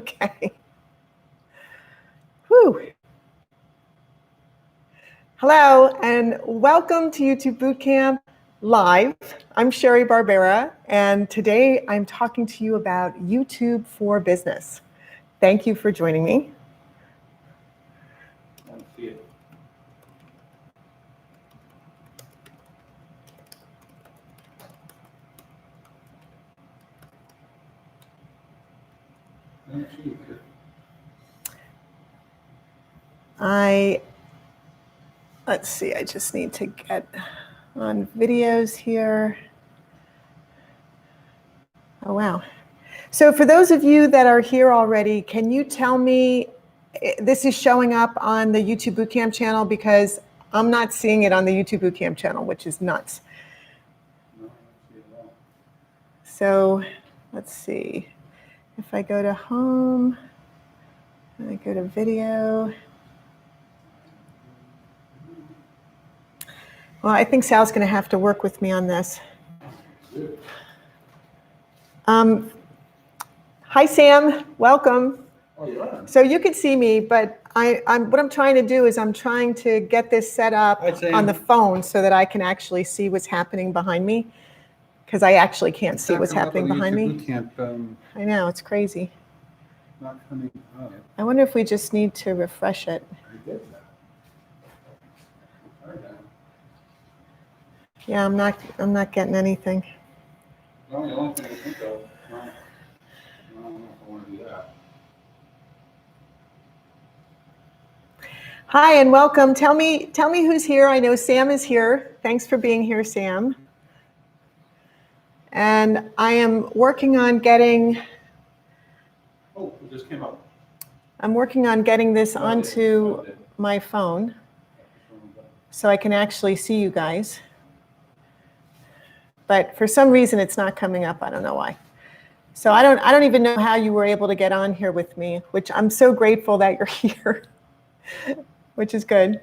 Okay. Whew. Hello, and welcome to YouTube Bootcamp Live. I'm Sherry Barbera, and today I'm talking to you about YouTube for Business. Thank you for joining me. Let's see, I just need to get on videos here. Oh, wow. So for those of you that are here already, can you tell me, this is showing up on the YouTube Bootcamp channel because I'm not seeing it on the YouTube Bootcamp channel, which is nuts. So let's see, if I go to home, and I go to video. Well, I think Sal's going to have to work with me on this. Hi, Sam. Welcome. Oh, yeah. So you can see me, but what I'm trying to do is I'm trying to get this set up on the phone so that I can actually see what's happening behind me, because I actually can't see what's happening behind me. I know, it's crazy. Not coming up. I wonder if we just need to refresh it. I did that. Yeah, I'm not getting anything. The only thing I think of. I don't know if I want to do that. Hi and welcome. Tell me who's here. I know Sam is here. Thanks for being here, Sam. And I am working on getting. Oh, it just came up. I'm working on getting this onto my phone so I can actually see you guys. But for some reason it's not coming up. I don't know why. So I don't even know how you were able to get on here with me, which I'm so grateful that you're here, which is good.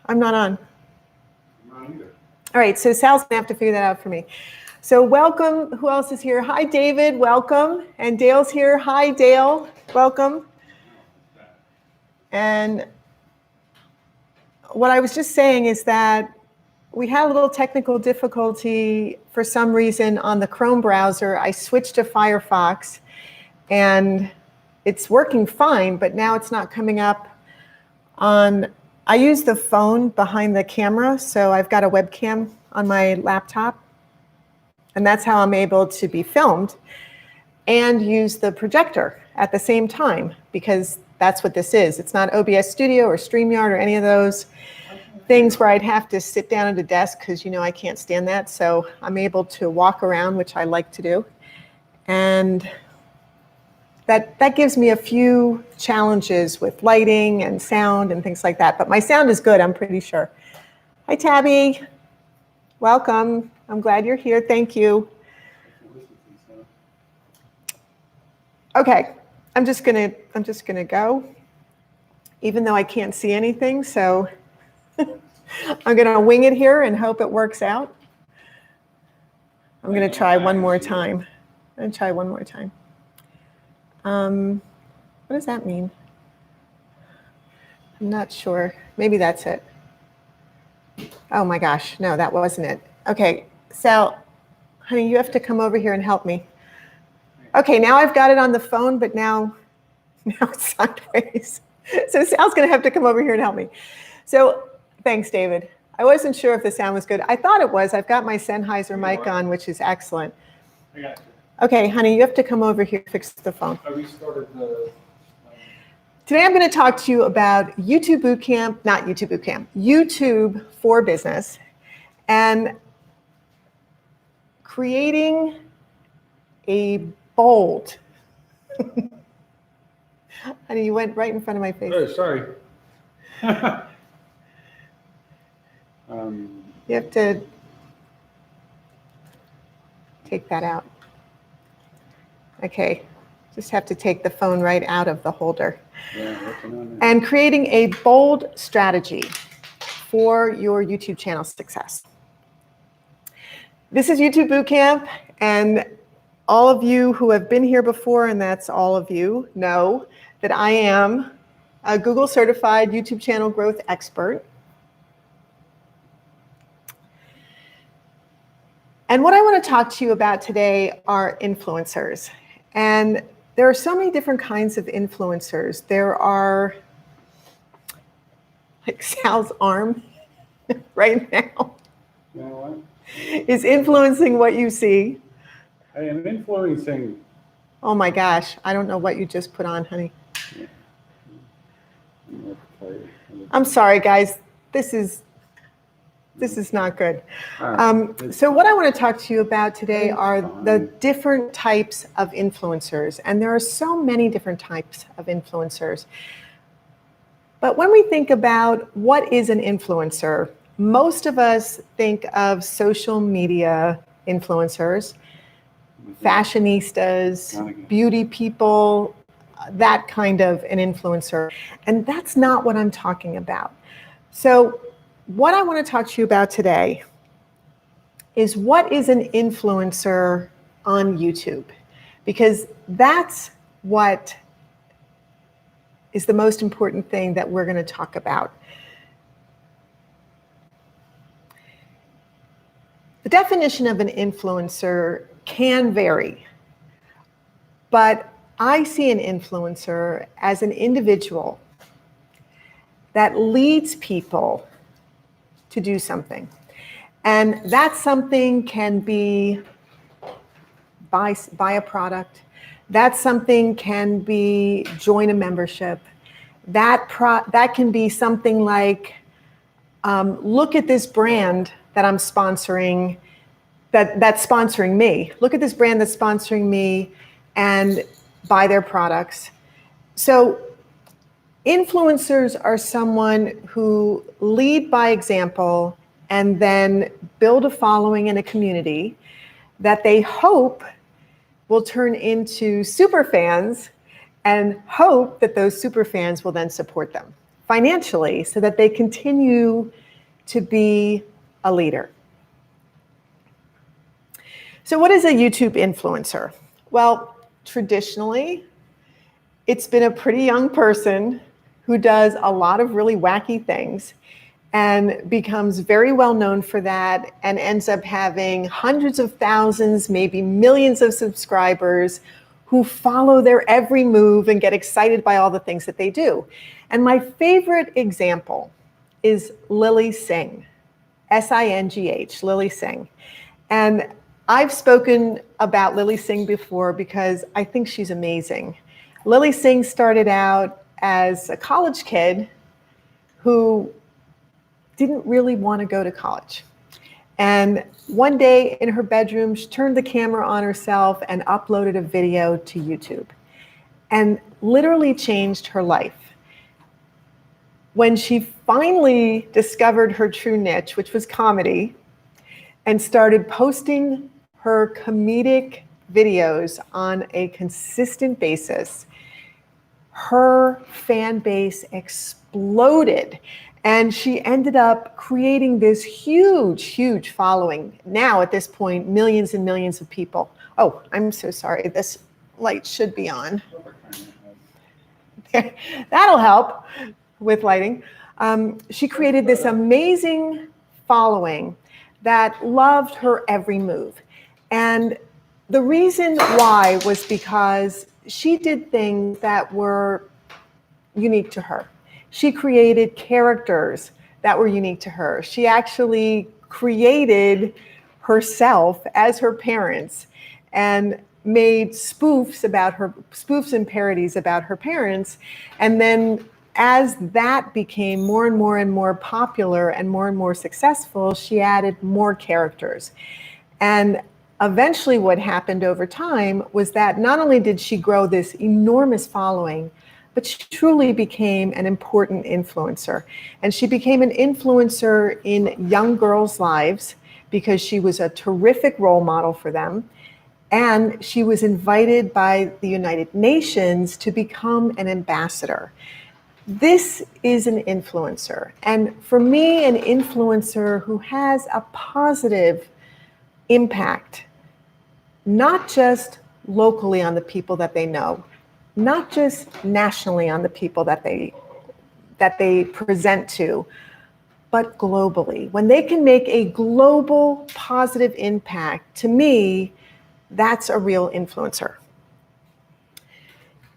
I'm not on. I'm not either. All right, so Sal's gonna have to figure that out for me. So welcome. Who else is here? Hi, David. Welcome. And Dale's here. Hi, Dale. Welcome. And what I was just saying is that we had a little technical difficulty for some reason on the Chrome browser. I switched to Firefox and it's working fine, but now it's not coming up on, I use the phone behind the camera, so I've got a webcam on my laptop, and that's how I'm able to be filmed and use the projector at the same time, because that's what this is. It's not OBS Studio or StreamYard or any of those things where I'd have to sit down at a desk, because you know I can't stand that. So I'm able to walk around, which I like to do. And that gives me a few challenges with lighting and sound and things like that. But my sound is good, I'm pretty sure. Hi, Tabby. Welcome. I'm glad you're here. Thank you. Okay, I'm just gonna go, even though I can't see anything. So I'm going to wing it here and hope it works out. I'm going to try one more time. I'm going to try one more time. What does that mean? I'm not sure. Maybe that's it. Oh my gosh, no, that wasn't it. Okay, Sal, honey, you have to come over here and help me. Okay, now I've got it on the phone, but now it's sideways. So Sal's going to have to come over here and help me. So thanks, David. I wasn't sure if the sound was good. I thought it was. I've got my Sennheiser mic on, which is excellent. I got you. Okay, honey, you have to come over here and fix the phone. I restarted the... Today I'm going to talk to you about YouTube Bootcamp, not YouTube Bootcamp, YouTube for Business, and creating a bold. Honey, you went right in front of my face. Oh, sorry. You have to take that out. Okay, just have to take the phone right out of the holder. Yeah, and creating a bold strategy for your YouTube channel success. This is YouTube Bootcamp, and all of you who have been here before, and that's all of you, know that I am a Google certified YouTube channel growth expert. And what I want to talk to you about today are influencers. And there are so many different kinds of influencers. There are, like Sal's arm right now You know what? is influencing what you see. I am influencing. Oh my gosh, I don't know what you just put on, honey. I'm sorry, guys. This is not good. So what I want to talk to you about today are the different types of influencers. And there are so many different types of influencers. But when we think about what is an influencer, most of us think of social media influencers, fashionistas, beauty people, that kind of an influencer. And that's not what I'm talking about. So what I want to talk to you about today is what is an influencer on YouTube, because that's what is the most important thing that we're going to talk about. The definition of an influencer can vary, but I see an influencer as an individual that leads people to do something. And that something can be buy a product. That something can be join a membership. That can be something like, look at this brand that I'm sponsoring, that's sponsoring me. Look at this brand that's sponsoring me and buy their products. So influencers are someone who lead by example and then build a following in a community that they hope will turn into super fans, and hope that those super fans will then support them financially so that they continue to be a leader. So what is a YouTube influencer? Well, traditionally, it's been a pretty young person who does a lot of really wacky things and becomes very well known for that and ends up having hundreds of thousands, maybe millions of subscribers who follow their every move and get excited by all the things that they do. And my favorite example is Lily Singh, S-I-N-G-H, Lily Singh. And I've spoken about Lily Singh before because I think she's amazing. Lily Singh started out as a college kid who didn't really want to go to college. And one day in her bedroom, she turned the camera on herself and uploaded a video to YouTube and literally changed her life. When she finally discovered her true niche, which was comedy, and started posting her comedic videos on a consistent basis, her fan base exploded. And she ended up creating this huge, huge following. Now, at this point, millions and millions of people. Oh, I'm so sorry. This light should be on. That'll help with lighting. She created this amazing following that loved her every move. And the reason why was because she did things that were unique to her. She created characters that were unique to her. She actually created herself as her parents and made spoofs and parodies about her parents. And then as that became more and more and more popular and more successful, she added more characters. And eventually what happened over time was that not only did she grow this enormous following, but she truly became an important influencer. And she became an influencer in young girls' lives because she was a terrific role model for them. And she was invited by the United Nations to become an ambassador. This is an influencer. And for me, an influencer who has a positive impact, not just locally on the people that they know, not just nationally on the people that they present to, but globally. When they can make a global positive impact, to me, that's a real influencer.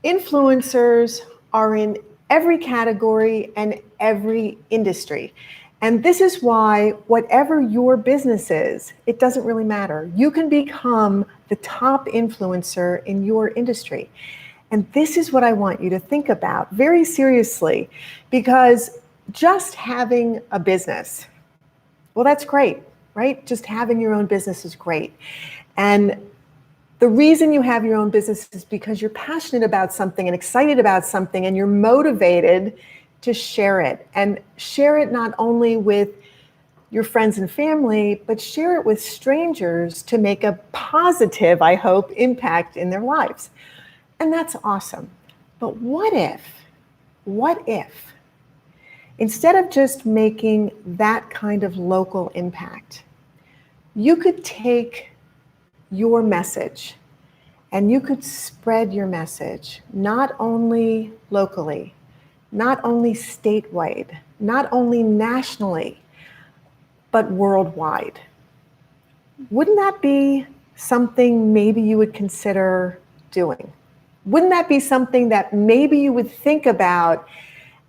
Influencers are in every category and every industry. And this is why whatever your business is, it doesn't really matter. You can become the top influencer in your industry. And this is what I want you to think about very seriously, because just having a business, well, that's great, right? Just having your own business is great. And the reason you have your own business is because you're passionate about something and excited about something, and you're motivated to share it. And share it not only with your friends and family, but share it with strangers to make a positive, I hope, impact in their lives. And that's awesome. But what if, instead of just making that kind of local impact, you could take your message and you could spread your message, not only locally, not only statewide, not only nationally, but worldwide. Wouldn't that be something maybe you would consider doing? Wouldn't that be something that maybe you would think about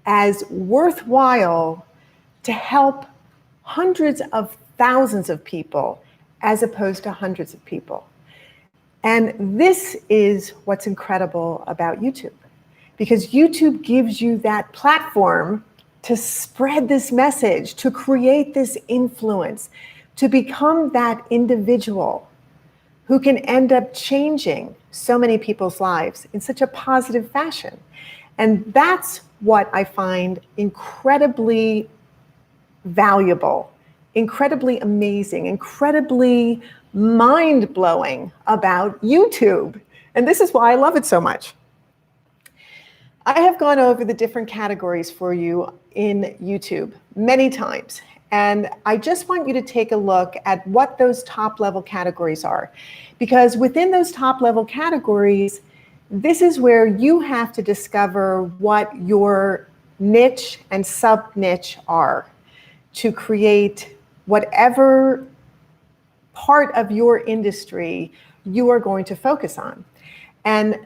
as worthwhile to help hundreds of thousands of people as opposed to hundreds of people? And this is what's incredible about YouTube, because YouTube gives you that platform to spread this message, to create this influence, to become that individual who can end up changing so many people's lives in such a positive fashion. And that's what I find incredibly valuable, incredibly amazing, incredibly mind-blowing about YouTube. And this is why I love it so much. I have gone over the different categories for you in YouTube many times. And I just want you to take a look at what those top level categories are. Because within those top level categories, this is where you have to discover what your niche and sub-niche are to create whatever part of your industry you are going to focus on. And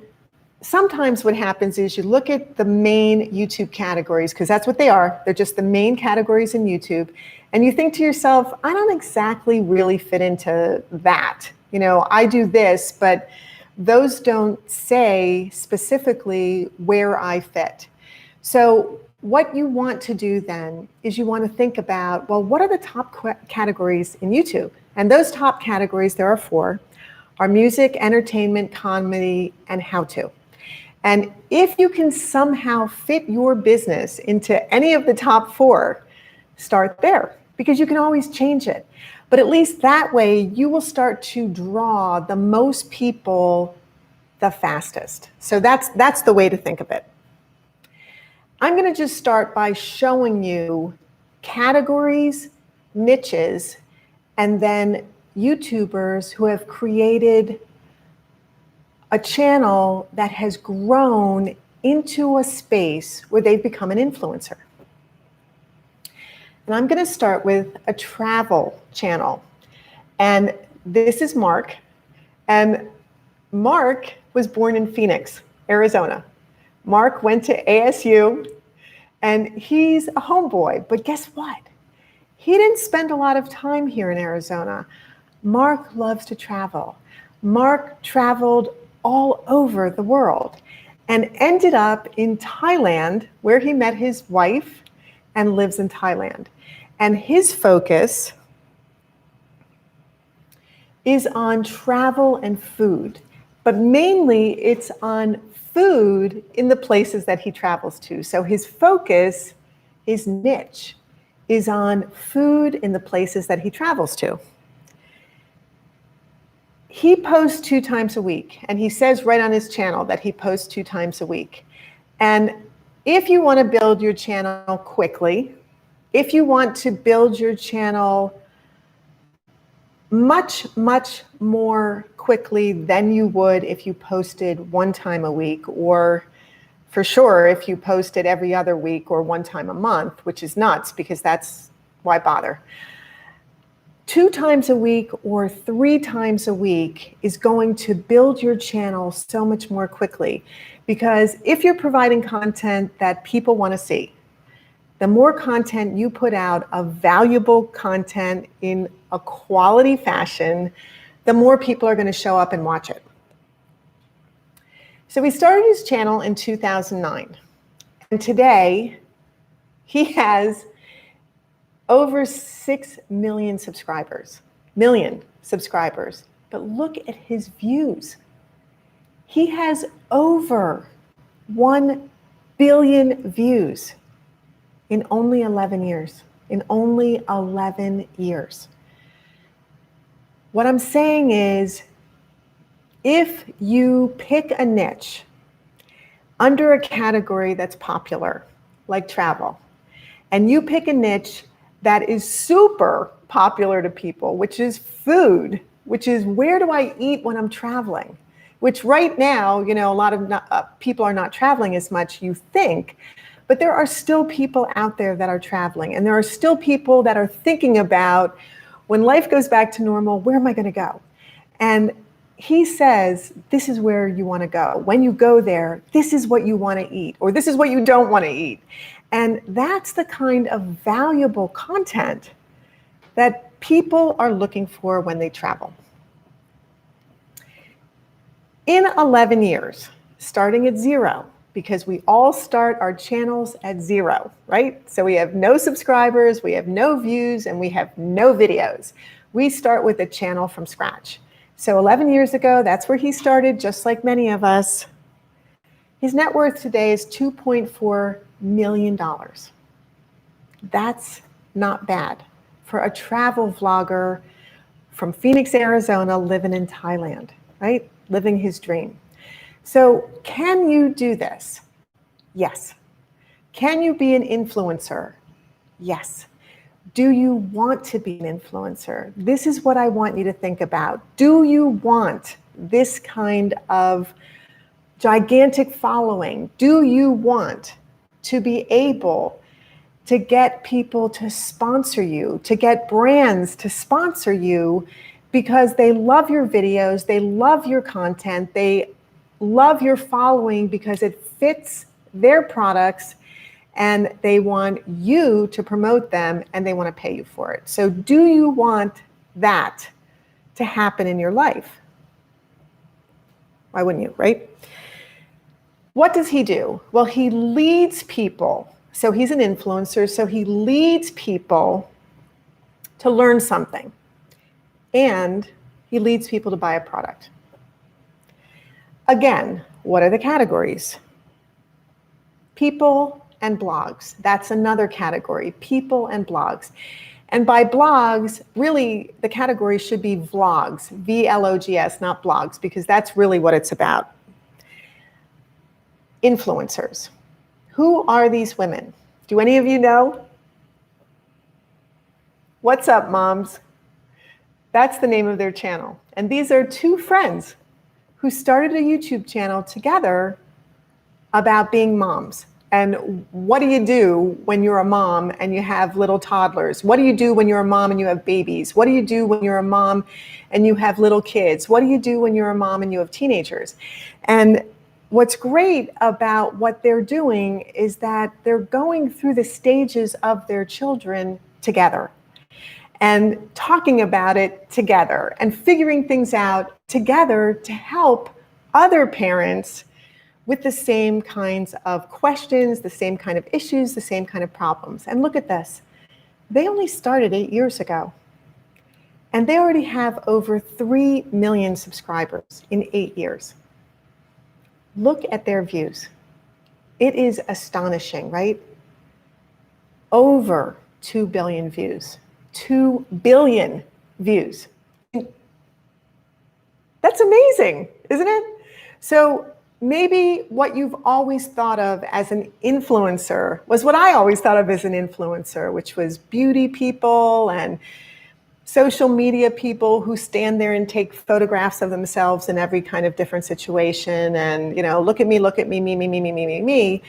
sometimes what happens is you look at the main YouTube categories, because that's what they are. They're just the main categories in YouTube. And you think to yourself, I don't exactly really fit into that. You know, I do this, but those don't say specifically where I fit. So what you want to do then is you want to think about, well, what are the top categories in YouTube? And those top categories, there are 4, are music, entertainment, comedy, and how-to. And if you can somehow fit your business into any of the top 4, start there, because you can always change it. But at least that way, you will start to draw the most people the fastest. So that's the way to think of it. I'm going to just start by showing you categories, niches, and then YouTubers who have created a channel that has grown into a space where they've become an influencer. And I'm going to start with a travel channel. And this is Mark. And Mark was born in Phoenix, Arizona. Mark went to ASU, and he's a homeboy. But guess what? He didn't spend a lot of time here in Arizona. Mark loves to travel. Mark traveled all over the world and ended up in Thailand, where he met his wife and lives in Thailand. And his focus is on travel and food, but mainly it's on food in the places that he travels to. So his focus, his niche, is on food in the places that he travels to. He posts 2 times a week, and he says right on his channel that he posts 2 times a week. And if you want to build your channel quickly, if you want to build your channel much, much more quickly than you would if you posted one time a week, or for sure if you posted every other week or one time a month, which is nuts because that's why bother. 2 times a week or 3 times a week is going to build your channel so much more quickly, because if you're providing content that people want to see, the more content you put out of valuable content in a quality fashion, the more people are going to show up and watch it. So we started his channel in 2009, and today he has over 6 million subscribers. But look at his views. He has over 1 billion views in only 11 years. What I'm saying is, if you pick a niche under a category that's popular, like travel, and you pick a niche that is super popular to people, which is food, which is where do I eat when I'm traveling, which right now, you know, a lot of people are not traveling as much, you think, but there are still people out there that are traveling, and there are still people that are thinking about, when life goes back to normal, where am I going to go? And he says, this is where you want to go. When you go there, this is what you want to eat, or this is what you don't want to eat. And that's the kind of valuable content that people are looking for when they travel. In 11 years, starting at 0, because we all start our channels at 0, right? So we have no subscribers, we have no views, and we have no videos. We start with a channel from scratch. So 11 years ago, that's where he started, just like many of us. His net worth today is $2.4 million. That's not bad for a travel vlogger from Phoenix, Arizona, living in Thailand, right? Living his dream. So can you do this? Yes. Can you be an influencer? Yes. Do you want to be an influencer? This is what I want you to think about. Do you want this kind of gigantic following? Do you want to be able to get people to sponsor you, to get brands to sponsor you, because they love your videos, they love your content, they love your following because it fits their products, and they want you to promote them, and they want to pay you for it. So do you want that to happen in your life? Why wouldn't you, right? What does he do? Well, he leads people. So he's an influencer, so he leads people to learn something, and he leads people to buy a product. Again, what are the categories? People and blogs. That's another category, people and blogs. And by blogs, really the category should be vlogs, V-L-O-G-S, not blogs, because that's really what it's about. Influencers. Who are these women? Do any of you know? What's up, moms? That's the name of their channel. And these are 2 friends who started a YouTube channel together about being moms. And what do you do when you're a mom and you have little toddlers? What do you do when you're a mom and you have babies? What do you do when you're a mom and you have little kids? What do you do when you're a mom and you have teenagers? And what's great about what they're doing is that they're going through the stages of their children together and talking about it together and figuring things out together to help other parents with the same kinds of questions, the same kind of issues, the same kind of problems. And look at this. They only started 8 years ago, and they already have over 3 million subscribers in 8 years. Look at their views. It is astonishing, right? Over 2 billion views. 2 billion views. That's amazing, isn't it? So maybe what you've always thought of as an influencer was what I always thought of as an influencer, which was beauty people and social media people who stand there and take photographs of themselves in every kind of different situation and, look at me, me, me, me, me, me, me, me.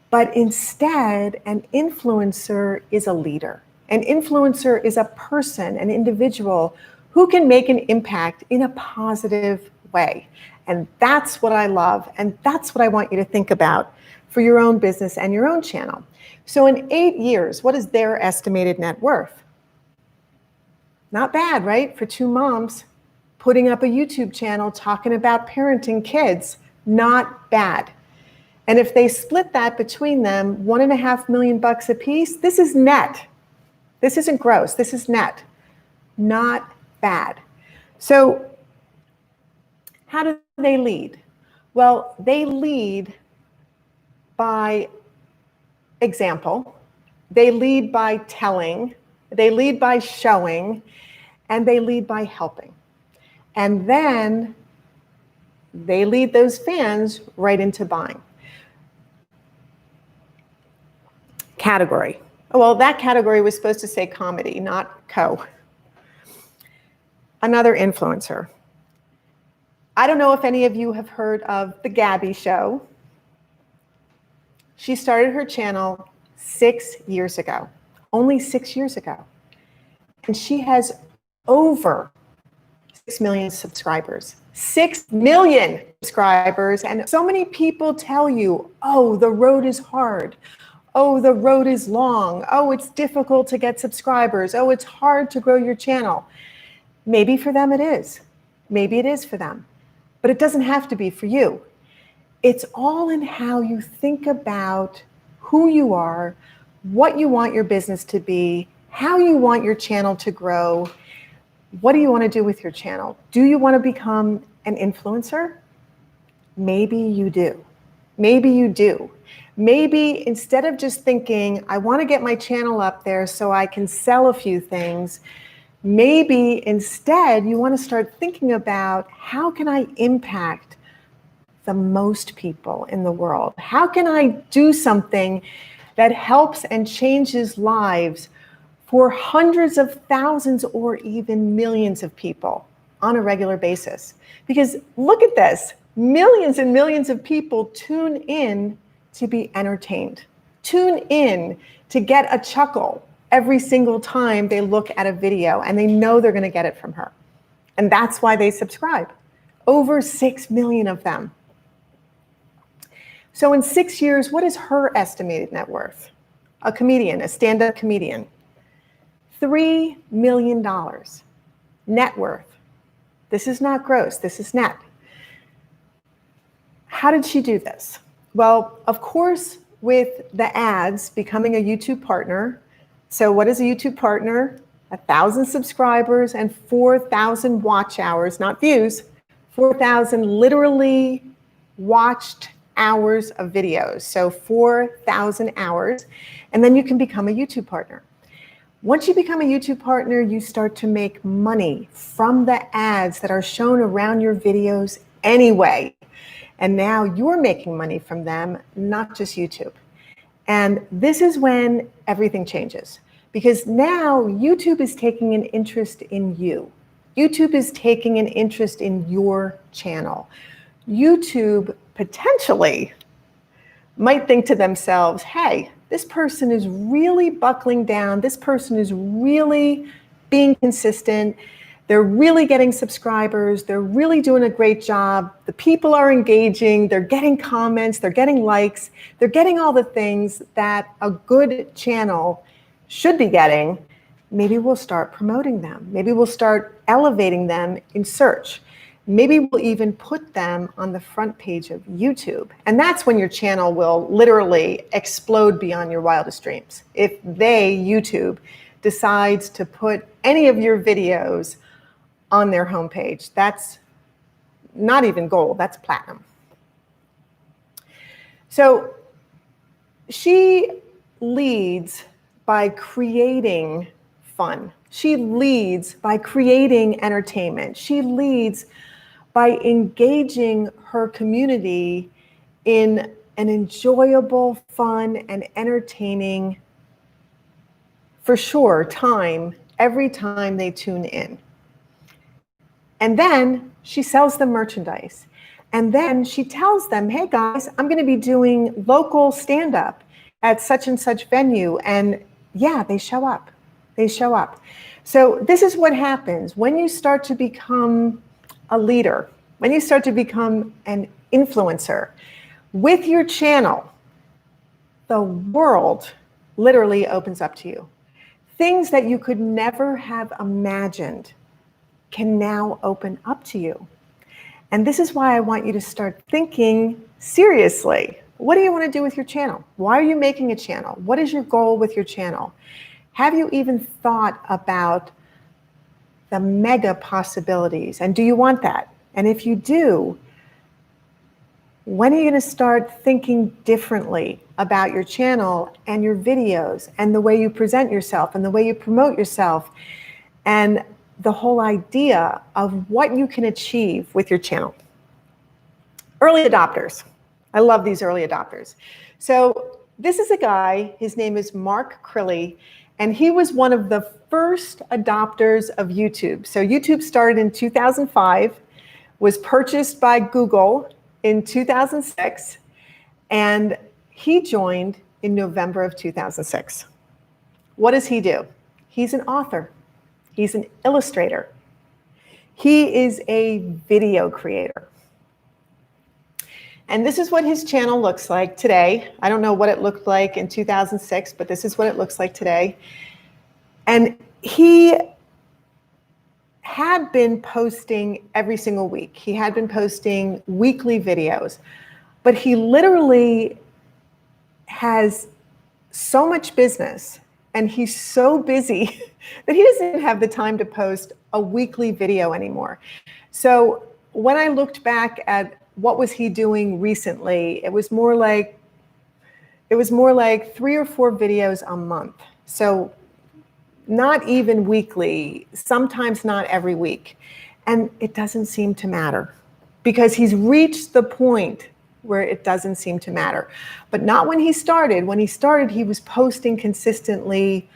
But instead, an influencer is a leader. An influencer is a person, an individual who can make an impact in a positive way. And that's what I love. And that's what I want you to think about for your own business and your own channel. So in 8 years, what is their estimated net worth? Not bad, right? For two moms putting up a YouTube channel talking about parenting kids. Not bad. And if they split that between them, $1.5 million a piece, this is net. This isn't gross, this is net. Not bad. So how do they lead? Well, they lead by example. They lead by telling. They lead by showing. And they lead by helping. And then they lead those fans right into buying. Category. Well, that category was supposed to say comedy, not co. Another influencer. I don't know if any of you have heard of the Gabbie Show. She started her channel 6 years ago, only 6 years ago. And she has over 6 million subscribers. 6 million subscribers. And so many people tell you, oh, the road is hard. Oh, the road is long. Oh, it's difficult to get subscribers. Oh, it's hard to grow your channel. Maybe for them it is. Maybe it is for them. But it doesn't have to be for you. It's all in how you think about who you are, what you want your business to be, how you want your channel to grow. What do you want to do with your channel? Do you want to become an influencer? Maybe you do. Maybe you do. Maybe instead of just thinking, I want to get my channel up there so I can sell a few things, maybe instead you want to start thinking about how can I impact the most people in the world? How can I do something that helps and changes lives for hundreds of thousands or even millions of people on a regular basis? Because look at this, millions and millions of people tune in to be entertained, tune in to get a chuckle every single time they look at a video, and they know they're going to get it from her. And that's why they subscribe. Over 6 million of them. So in 6 years, what is her estimated net worth? A comedian, a stand-up comedian. $3 million net worth. This is not gross, this is net. How did she do this? Well, of course, with the ads, becoming a YouTube partner. So what is a YouTube partner? 1,000 subscribers and 4,000 watch hours, not views, 4,000 literally watched hours of videos. So 4,000 hours, and then you can become a YouTube partner. Once you become a YouTube partner, you start to make money from the ads that are shown around your videos anyway. And now you're making money from them, not just YouTube. And this is when everything changes, because now YouTube is taking an interest in you. YouTube is taking an interest in your channel. YouTube potentially might think to themselves, hey, this person is really buckling down. This person is really being consistent. They're really getting subscribers. They're really doing a great job. The people are engaging. They're getting comments. They're getting likes. They're getting all the things that a good channel should be getting. Maybe we'll start promoting them. Maybe we'll start elevating them in search. Maybe we'll even put them on the front page of YouTube. And that's when your channel will literally explode beyond your wildest dreams. If they, YouTube, decides to put any of your videos on their homepage, that's not even gold, that's platinum. So she leads by creating fun. She leads by creating entertainment. She leads by engaging her community in an enjoyable, fun, and entertaining, for sure, time every time they tune in. And then she sells them merchandise. And then she tells them, hey guys, I'm going to be doing local stand-up at such and such venue. And yeah, they show up. They show up. So this is what happens when you start to become a leader, when you start to become an influencer with your channel, the world literally opens up to you. Things that you could never have imagined can now open up to you. And this is why I want you to start thinking seriously. What do you want to do with your channel? Why are you making a channel? What is your goal with your channel? Have you even thought about the mega possibilities? And do you want that? And if you do, when are you going to start thinking differently about your channel and your videos and the way you present yourself and the way you promote yourself and the whole idea of what you can achieve with your channel? Early adopters. I love these early adopters. So this is a guy, his name is Mark Crilly, and he was one of the first adopters of YouTube. So YouTube started in 2005, was purchased by Google in 2006, and he joined in November of 2006. What does he do? He's an author. He's an illustrator. He is a video creator. And this is what his channel looks like today. I don't know what it looked like in 2006, but this is what it looks like today. And he had been posting every single week. He had been posting weekly videos, but he literally has so much business and he's so busy that he doesn't even have the time to post a weekly video anymore. So when I looked back at what was he doing recently, it was more like 3 or 4 videos a month. So not even weekly, sometimes not every week. And it doesn't seem to matter because he's reached the point where it doesn't seem to matter. But not when he started. When he started, he was posting consistently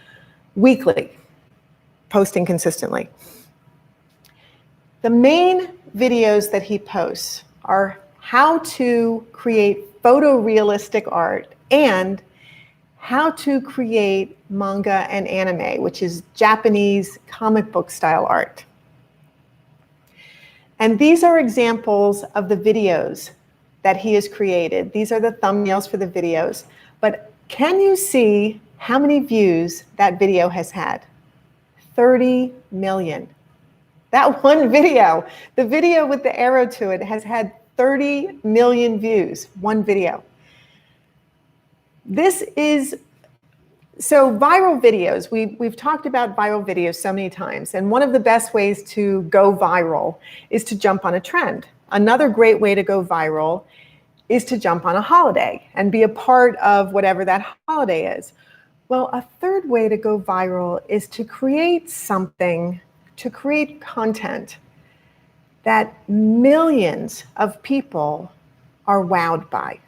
weekly, posting consistently. The main videos that he posts are how to create photorealistic art and how to create manga and anime, which is Japanese comic book style art. And these are examples of the videos that he has created. These are the thumbnails for the videos. But can you see how many views that video has had? 30 million. That one video, the video with the arrow to it, has had 30 million views, one video. This is, so viral videos, we've talked about viral videos so many times, and one of the best ways to go viral is to jump on a trend. Another great way to go viral is to jump on a holiday and be a part of whatever that holiday is. Well, a third way to go viral is to create something, to create content that millions of people are wowed by.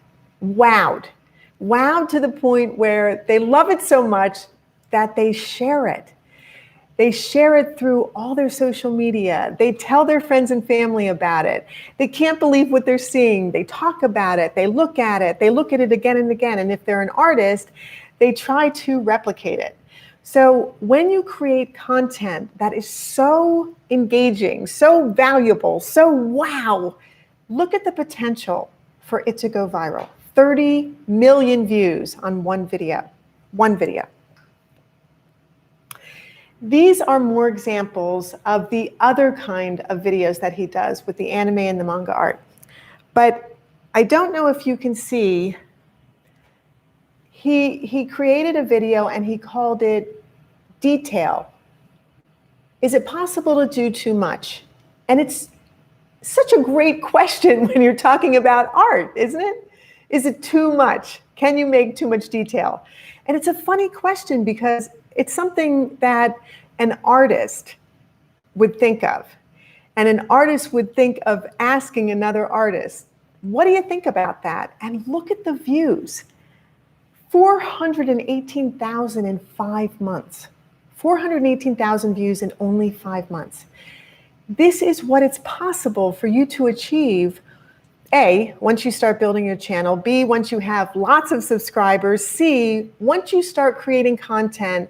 Wowed to the point where they love it so much that they share it. They share it through all their social media. They tell their friends and family about it. They can't believe what they're seeing. They talk about it. They look at it. They look at it again and again. And if they're an artist, they try to replicate it. So when you create content that is so engaging, so valuable, so wow, look at the potential for it to go viral. 30 million views on one video. These are more examples of the other kind of videos that he does with the anime and the manga art. But I don't know if you can see, he created a video and he called it Detail. Is it possible to do too much? And it's such a great question when you're talking about art, isn't it? Is it too much? Can you make too much detail? And it's a funny question because it's something that an artist would think of. And an artist would think of asking another artist, what do you think about that? And look at the views. 418,000 in 5 months. 418,000 views in only 5 months. This is what it's possible for you to achieve. A, once you start building your channel. B, once you have lots of subscribers. C, once you start creating content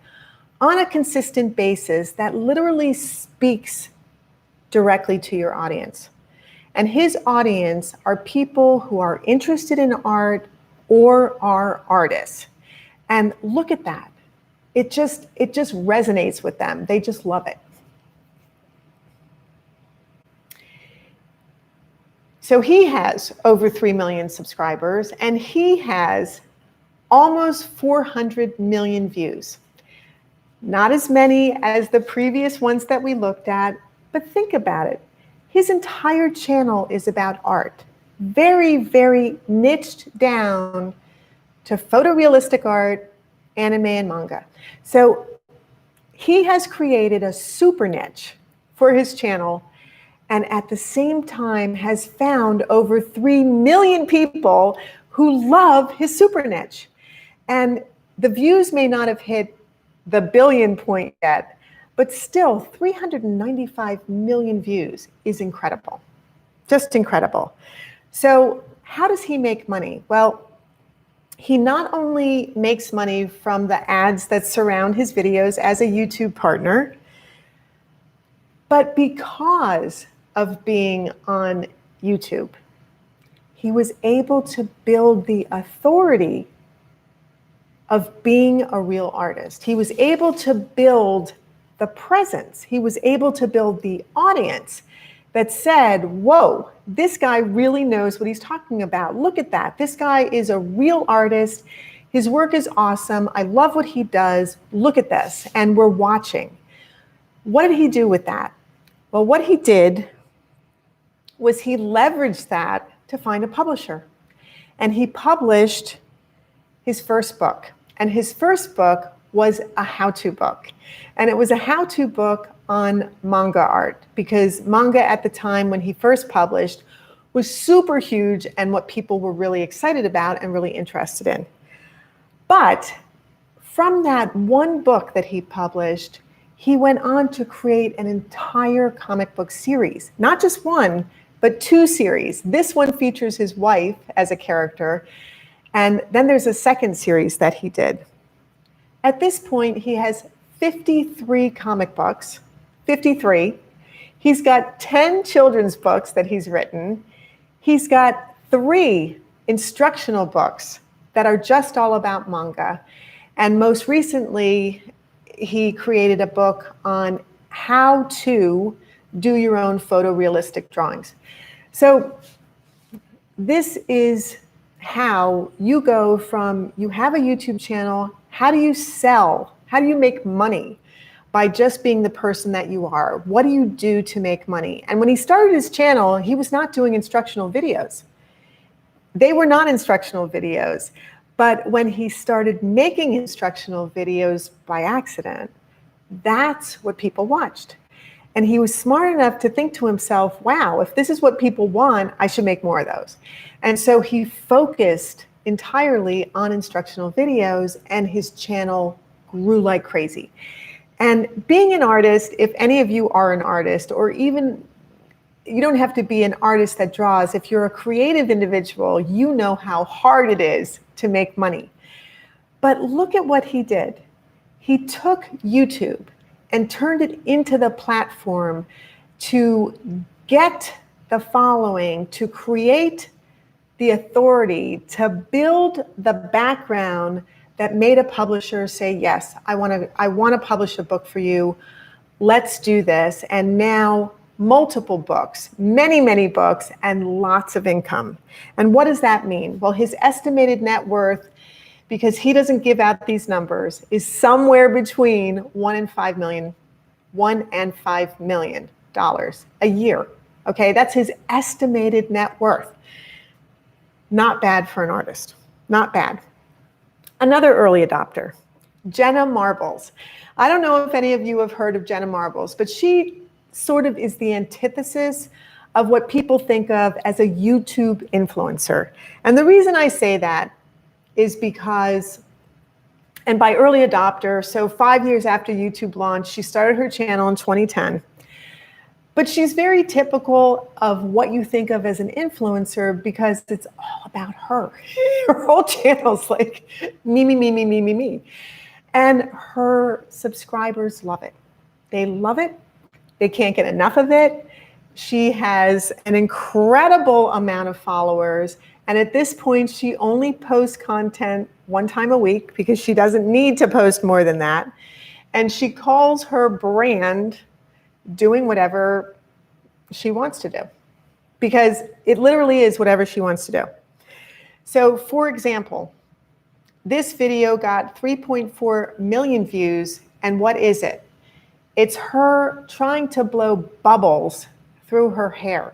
on a consistent basis that literally speaks directly to your audience. And his audience are people who are interested in art or are artists. And look at that. It just resonates with them. They just love it. So he has over 3 million subscribers, and he has almost 400 million views. Not as many as the previous ones that we looked at, but think about it. His entire channel is about art. Very, very niched down to photorealistic art, anime, and manga. So he has created a super niche for his channel, and at the same time has found over 3 million people who love his super niche. And the views may not have hit the billion point yet, but still 395 million views is incredible, just incredible. So how does he make money? Well, he not only makes money from the ads that surround his videos as a YouTube partner, but because of being on YouTube, he was able to build the authority of being a real artist. He was able to build the presence. He was able to build the audience that said, whoa, this guy really knows what he's talking about. Look at that. This guy is a real artist. His work is awesome. I love what he does. Look at this. And we're watching. What did he do with that? Well, what he did was he leveraged that to find a publisher. And he published his first book. And his first book was a how-to book. And it was a how-to book on manga art, because manga at the time when he first published was super huge and what people were really excited about and really interested in. But from that one book that he published, he went on to create an entire comic book series. Not just one, but 2 series. This one features his wife as a character, and then there's a second series that he did. At this point, he has 53 comic books, 53. He's got 10 children's books that he's written. He's got 3 instructional books that are just all about manga. And most recently, he created a book on how to do your own photorealistic drawings. So this is how you go from, you have a YouTube channel, how do you sell? How do you make money by just being the person that you are? What do you do to make money? And when he started his channel, he was not doing instructional videos. They were not instructional videos. But when he started making instructional videos by accident, that's what people watched. And he was smart enough to think to himself, wow, if this is what people want, I should make more of those. And so he focused entirely on instructional videos, and his channel grew like crazy. And being an artist, if any of you are an artist, or even you don't have to be an artist that draws, if you're a creative individual, you know how hard it is to make money. But look at what he did. He took YouTube and turned it into the platform to get the following, to create the authority, to build the background that made a publisher say, yes, I want to publish a book for you. Let's do this. And now multiple books, many, many books, and lots of income. And what does that mean? Well, his estimated net worth, because he doesn't give out these numbers, is somewhere between $1 and $5 million a year. Okay, that's his estimated net worth. Not bad for an artist, not bad. Another early adopter, Jenna Marbles. I don't know if any of you have heard of Jenna Marbles, but she sort of is the antithesis of what people think of as a YouTube influencer. And the reason I say that is because And by early adopter, so 5 years after YouTube launched, she started her channel in 2010. But she's very typical of what you think of as an influencer because it's all about her. Her whole channel's like me, me, me, me, me, me, me. And her subscribers love it. They love it. They can't get enough of it. She has an incredible amount of followers. And at this point, she only posts content 1 time a week because she doesn't need to post more than that. And she calls her brand doing whatever she wants to do, because it literally is whatever she wants to do. So for example, this video got 3.4 million views. And what is it? It's her trying to blow bubbles through her hair.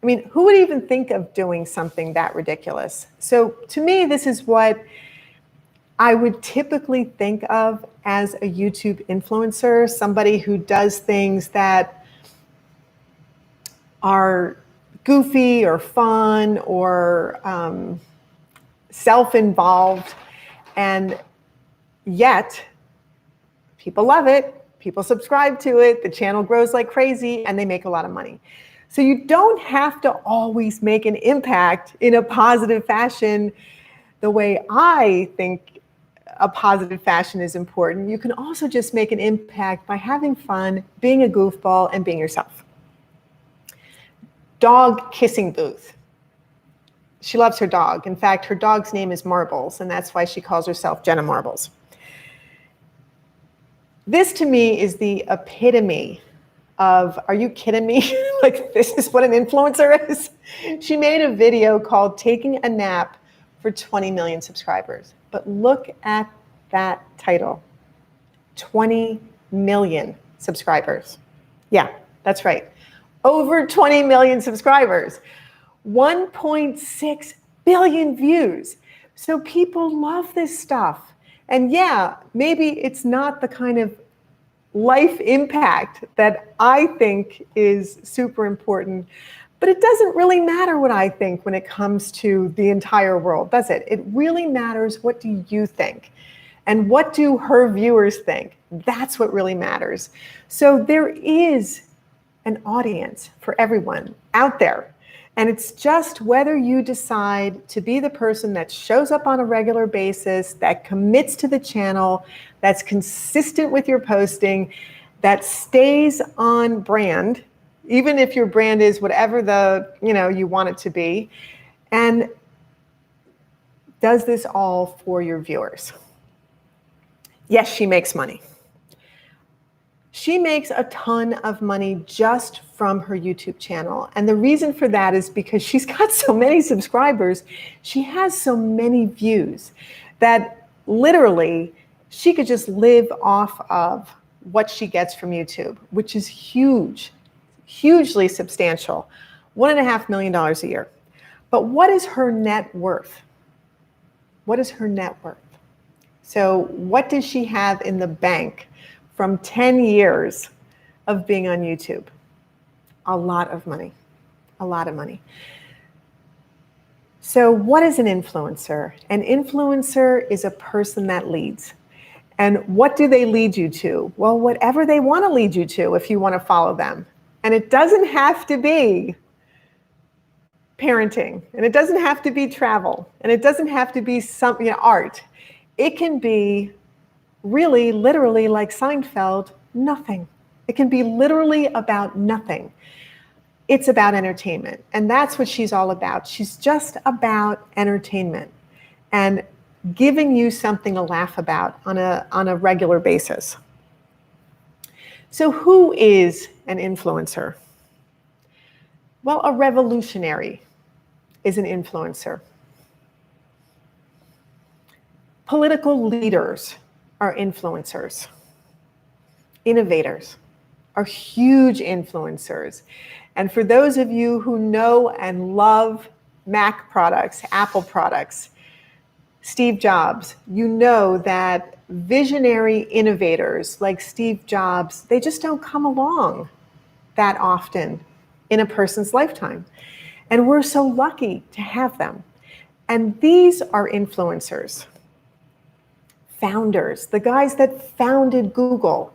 I mean, who would even think of doing something that ridiculous? So to me, this is what I would typically think of as a YouTube influencer, somebody who does things that are goofy or fun or self-involved, and yet people love it, people subscribe to it, the channel grows like crazy, and they make a lot of money. So you don't have to always make an impact in a positive fashion the way I think a positive fashion is important. You can also just make an impact by having fun, being a goofball, and being yourself. Dog kissing booth. She loves her dog. In fact, her dog's name is Marbles, and that's why she calls herself Jenna Marbles. This to me is the epitome of, are you kidding me? Like, this is what an influencer is? She made a video called Taking a Nap for 20 million subscribers. But look at that title, 20 million subscribers. Yeah, that's right. Over 20 million subscribers, 1.6 billion views. So people love this stuff. And yeah, maybe it's not the kind of life impact that I think is super important, but it doesn't really matter what I think when it comes to the entire world, does it? It really matters, what do you think? And what do her viewers think? That's what really matters. So there is an audience for everyone out there. And it's just whether you decide to be the person that shows up on a regular basis, that commits to the channel, that's consistent with your posting, that stays on brand, even if your brand is whatever you want it to be, and does this all for your viewers. Yes, she makes money. She makes a ton of money just from her YouTube channel. And the reason for that is because she's got so many subscribers, she has so many views that literally she could just live off of what she gets from YouTube, which is huge, hugely substantial, $1.5 million a year. But what is her net worth? What is her net worth? So what does she have in the bank from 10 years of being on YouTube? A lot of money, a lot of money. So what is an influencer? An influencer is a person that leads. And what do they lead you to? Well, whatever they want to lead you to if you want to follow them. And it doesn't have to be parenting, and it doesn't have to be travel, and it doesn't have to be some art. It can be really, literally, like Seinfeld, nothing. It can be literally about nothing. It's about entertainment. And that's what she's all about. She's just about entertainment and giving you something to laugh about on a regular basis. So who is an influencer? Well, a revolutionary is an influencer. Political leaders are influencers. Innovators are huge influencers. And for those of you who know and love Mac products, Apple products, Steve Jobs, you know that visionary innovators like Steve Jobs, they just don't come along that often in a person's lifetime. And we're so lucky to have them. And these are influencers. founders, the guys that founded Google,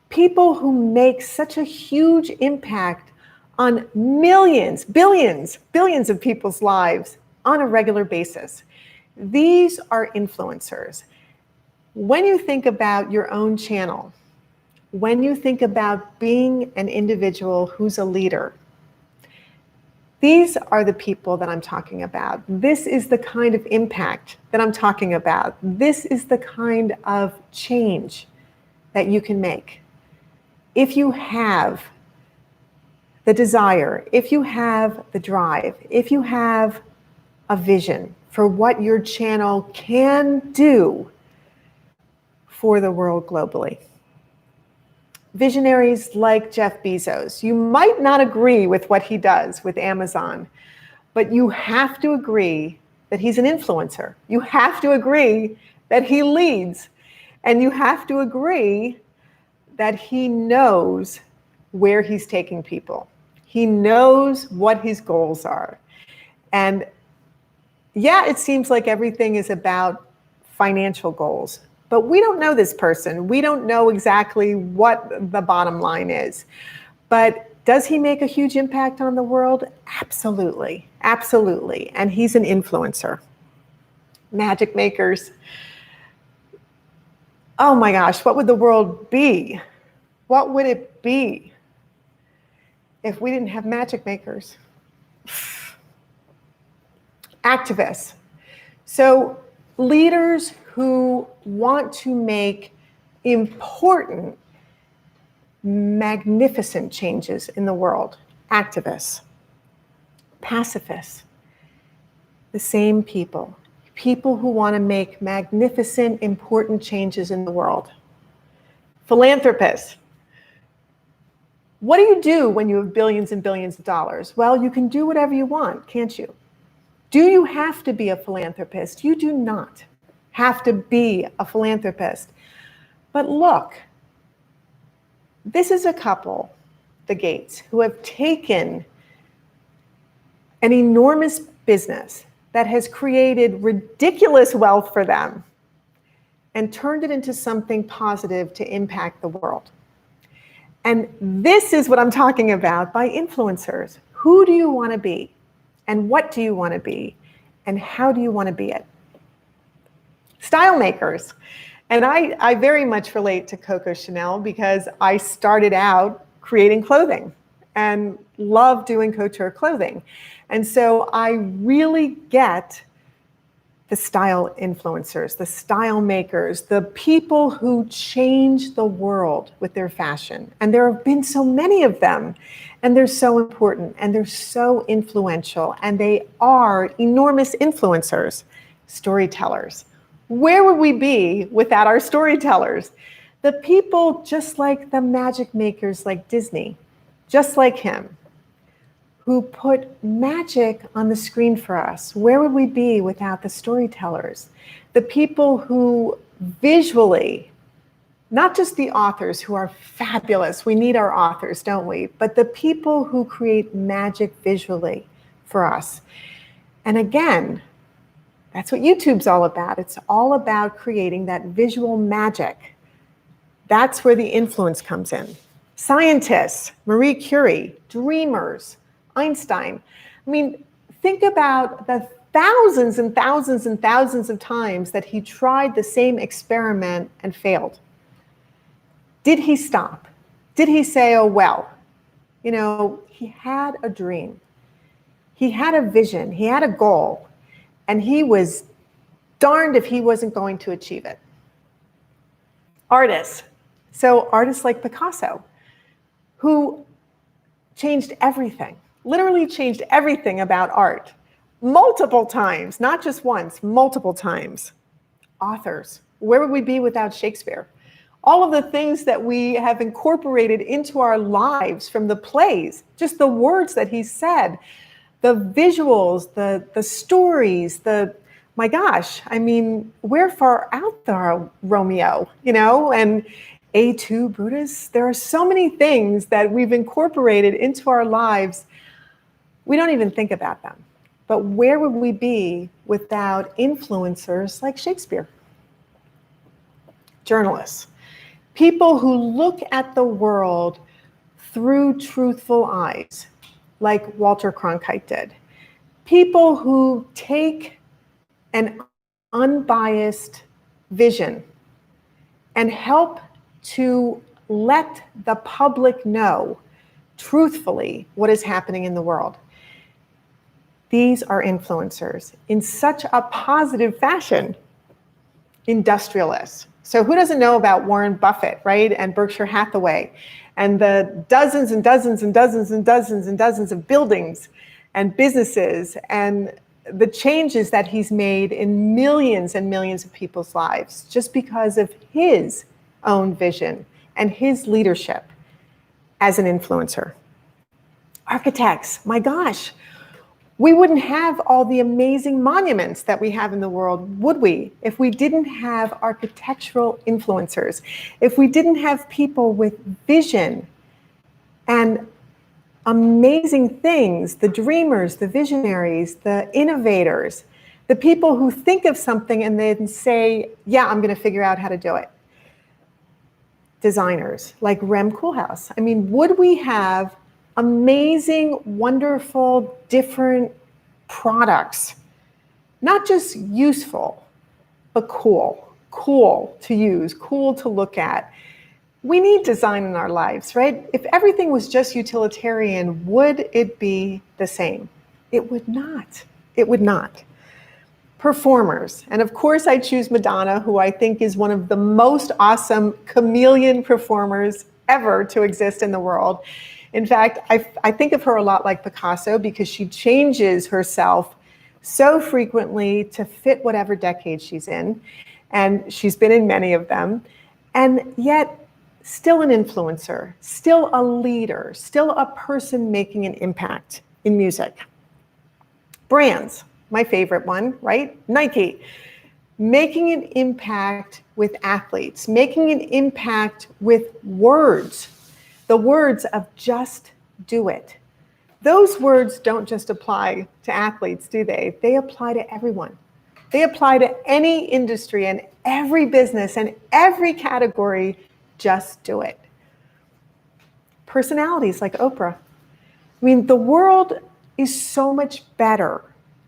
people who make such a huge impact on millions, billions of people's lives on a regular basis. These are influencers. When you think about your own channel, when you think about being an individual who's a leader, these are the people that I'm talking about. This is the kind of impact that I'm talking about. This is the kind of change that you can make. If you have the desire, if you have the drive, if you have a vision for what your channel can do for the world globally. Visionaries like Jeff Bezos, you might not agree with what he does with Amazon, but you have to agree that he's an influencer. You have to agree that he leads, and you have to agree that he knows where he's taking people. He knows what his goals are. And yeah, it seems like everything is about financial goals, but we don't know this person. We don't know exactly what the bottom line is. But does he make a huge impact on the world? Absolutely, absolutely. And he's an influencer. Magic makers. Oh my gosh, what would the world be? What would it be if we didn't have magic makers? Activists. So leaders who want to make important, magnificent changes in the world. Activists. Pacifists. The same people. People who want to make magnificent, important changes in the world. Philanthropists. What do you do when you have billions and billions of dollars? Well, you can do whatever you want, can't you? Do you have to be a philanthropist? You do not have to be a philanthropist. But look, this is a couple, the Gates, who have taken an enormous business that has created ridiculous wealth for them and turned it into something positive to impact the world. And this is what I'm talking about by influencers. Who do you want to be? And what do you want to be? And how do you want to be it? Style makers. And I very much relate to Coco Chanel because I started out creating clothing and love doing couture clothing. And so I really get the style influencers, the style makers, the people who change the world with their fashion. And there have been so many of them, and they're so important, and they're so influential, and they are enormous influencers, storytellers. Where would we be without our storytellers? The people just like the magic makers like Disney, just like him, who put magic on the screen for us. Where would we be without the storytellers? The people who visually, not just the authors who are fabulous, we need our authors, don't we? But the people who create magic visually for us. And again, that's what YouTube's all about. It's all about creating that visual magic. That's where the influence comes in. Scientists, Marie Curie, dreamers, Einstein. I mean, think about the thousands and thousands and thousands of times that he tried the same experiment and failed. Did he stop? Did he say, oh, well, you know, he had a dream. He had a vision. He had a goal. And he was darned if he wasn't going to achieve it. Artists. So artists like Picasso, who changed everything, literally changed everything about art, multiple times, not just once, multiple times. Authors. Where would we be without Shakespeare? All of the things that we have incorporated into our lives from the plays, just the words that he said, the visuals, the stories, my gosh, I mean, we're far out there, Romeo, you know, and A2 Brutus. There are so many things that we've incorporated into our lives. We don't even think about them. But where would we be without influencers like Shakespeare? journalists, people who look at the world through truthful eyes, like Walter Cronkite did, people who take an unbiased vision and help to let the public know truthfully what is happening in the world. These are influencers in such a positive fashion. Industrialists. So who doesn't know about Warren Buffett, right? And Berkshire Hathaway and the dozens and dozens and dozens and dozens and dozens of buildings and businesses and the changes that he's made in millions and millions of people's lives just because of his own vision and his leadership as an influencer. Architects, my gosh, we wouldn't have all the amazing monuments that we have in the world, would we, if we didn't have architectural influencers, if we didn't have people with vision and amazing things, the dreamers, the visionaries, the innovators, the people who think of something and then say, yeah, I'm going to figure out how to do it. Designers like Rem Koolhaas. I mean, would we have amazing, wonderful, different products, not just useful, but cool to use, cool to look at. We need design in our lives, right? If everything was just utilitarian, would it be the same? It would not. It would not. Performers. And of course, I choose Madonna, who I think is one of the most awesome chameleon performers ever to exist in the world. In fact, I think of her a lot like Picasso because she changes herself so frequently to fit whatever decade she's in. And she's been in many of them. And yet, still an influencer, still a leader, still a person making an impact in music. Brands, my favorite one, right? Nike, making an impact with athletes, making an impact with words, the words of just do it. Those words don't just apply to athletes, do they? They apply to everyone. They apply to any industry and every business and every category. Just do it. Personalities like Oprah. I mean, the world is so much better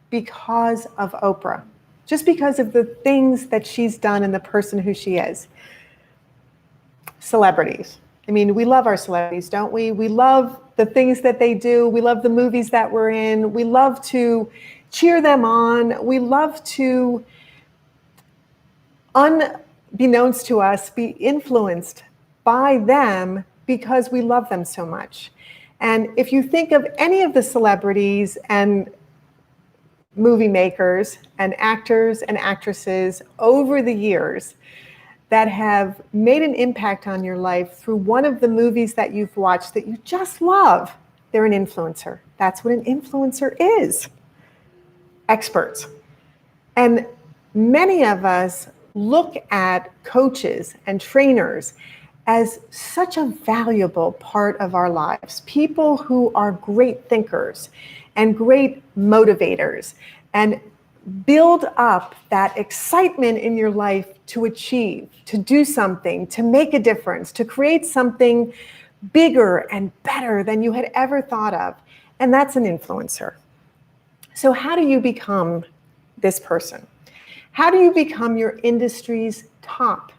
because of Oprah, just because of the things that she's done and the person who she is. Celebrities. I mean, we love our celebrities, don't we? We love the things that they do. We love the movies that we're in. We love to cheer them on. We love to, unbeknownst to us, be influenced by them because we love them so much. And if you think of any of the celebrities and movie makers and actors and actresses over the years that have made an impact on your life through one of the movies that you've watched that you just love, they're an influencer. That's what an influencer is. Experts. And many of us look at coaches and trainers as such a valuable part of our lives. People who are great thinkers and great motivators and build up that excitement in your life to achieve, to do something, to make a difference, to create something bigger and better than you had ever thought of. And that's an influencer. So how do you become this person? How do you become your industry's top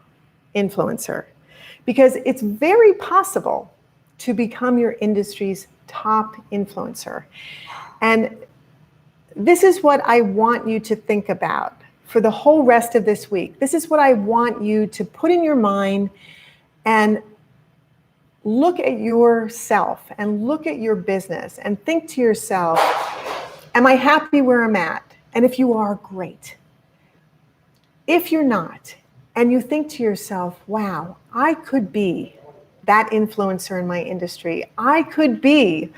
influencer? Because it's very possible to become your industry's top influencer. And this is what I want you to think about for the whole rest of this week. This is what I want you to put in your mind and look at yourself and look at your business and think to yourself, am I happy where I'm at? And if you are, great. If you're not, and you think to yourself, wow, I could be that influencer in my industry. I could be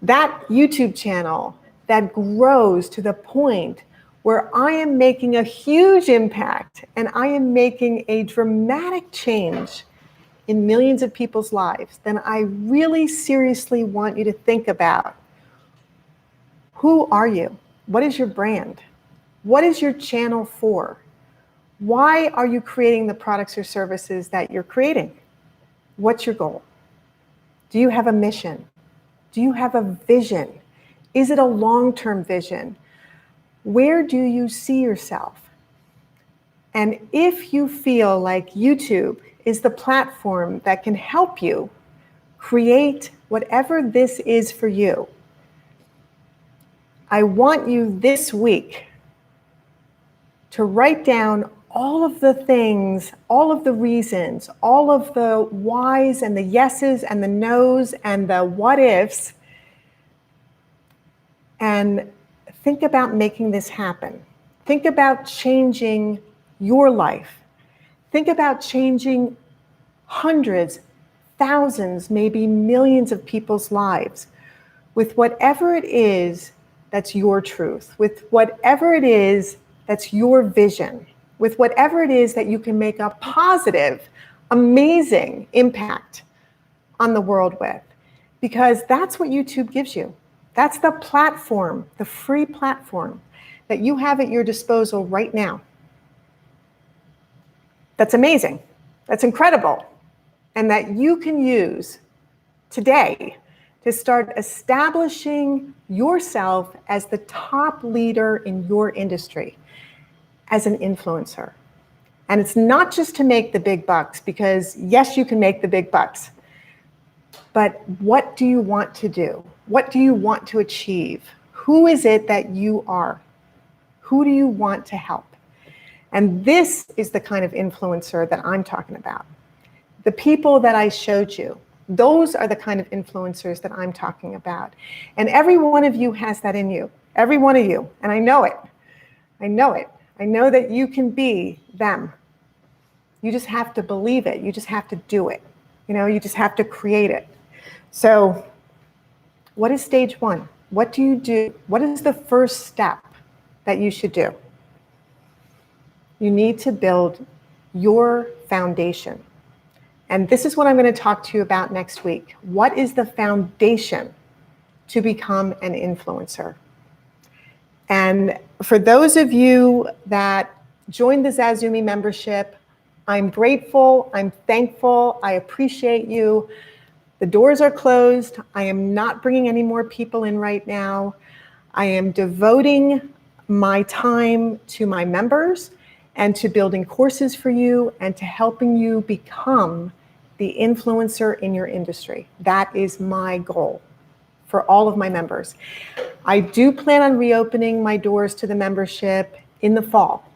that YouTube channel that grows to the point where I am making a huge impact and I am making a dramatic change in millions of people's lives, then I really seriously want you to think about, who are you? What is your brand? What is your channel for? Why are you creating the products or services that you're creating? What's your goal? Do you have a mission? Do you have a vision? Is it a long-term vision? Where do you see yourself? And if you feel like YouTube is the platform that can help you create whatever this is for you, I want you this week to write down all of the things, all of the reasons, all of the whys and the yeses and the nos and the what ifs, and think about making this happen. Think about changing your life. Think about changing hundreds, thousands, maybe millions of people's lives with whatever it is that's your truth, with whatever it is that's your vision, with whatever it is that you can make a positive, amazing impact on the world with. Because that's what YouTube gives you. That's the platform, the free platform that you have at your disposal right now. That's amazing. That's incredible. And that you can use today to start establishing yourself as the top leader in your industry, as an influencer. And it's not just to make the big bucks, because yes, you can make the big bucks, but what do you want to do? What do you want to achieve? Who is it that you are? Who do you want to help? And this is the kind of influencer that I'm talking about. The people that I showed you, those are the kind of influencers that I'm talking about. And every one of you has that in you, every one of you. And I know it. I know it. I know that you can be them. You just have to believe it. You just have to do it. You just have to create it. So what is stage one? What do you do? What is the first step that you should do? You need to build your foundation. And this is what I'm going to talk to you about next week. What is the foundation to become an influencer? And for those of you that joined the Zazumi membership, I'm grateful, I'm thankful, I appreciate you. The doors are closed. I am not bringing any more people in right now. I am devoting my time to my members and to building courses for you and to helping you become the influencer in your industry. That is my goal for all of my members. I do plan on reopening my doors to the membership in the fall.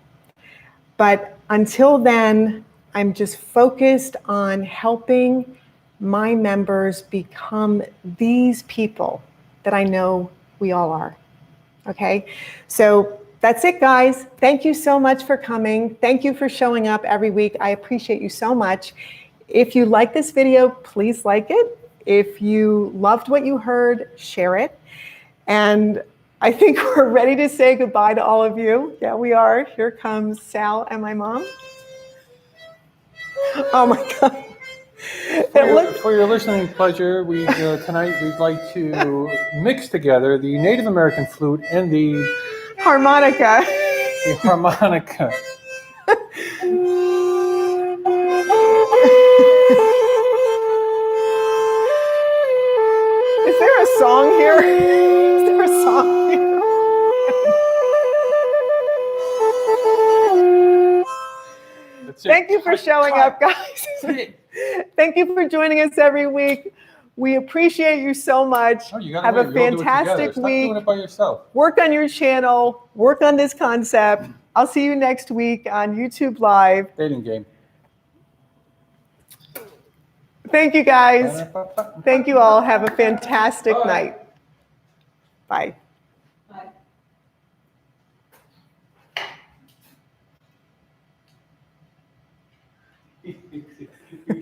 But until then, I'm just focused on helping my members become these people that I know we all are. Okay? So that's it, guys. Thank you so much for coming. Thank you for showing up every week. I appreciate you so much. If you like this video, please like it. If you loved what you heard, share it. And I think we're ready to say goodbye to all of you. Yeah, we are. Here comes Sal and my mom. Oh my God. For your listening pleasure, tonight we'd like to mix together the Native American flute and the harmonica. The harmonica. Is there a song here? Is there a song here? Thank you for showing up, guys. Thank you for joining us every week. We appreciate you so much. Have a fantastic week. Doing it by yourself. Work on your channel. Work on this concept. I'll see you next week on YouTube Live. Dating game. Thank you, guys. Thank you all. Have a fantastic night. Bye.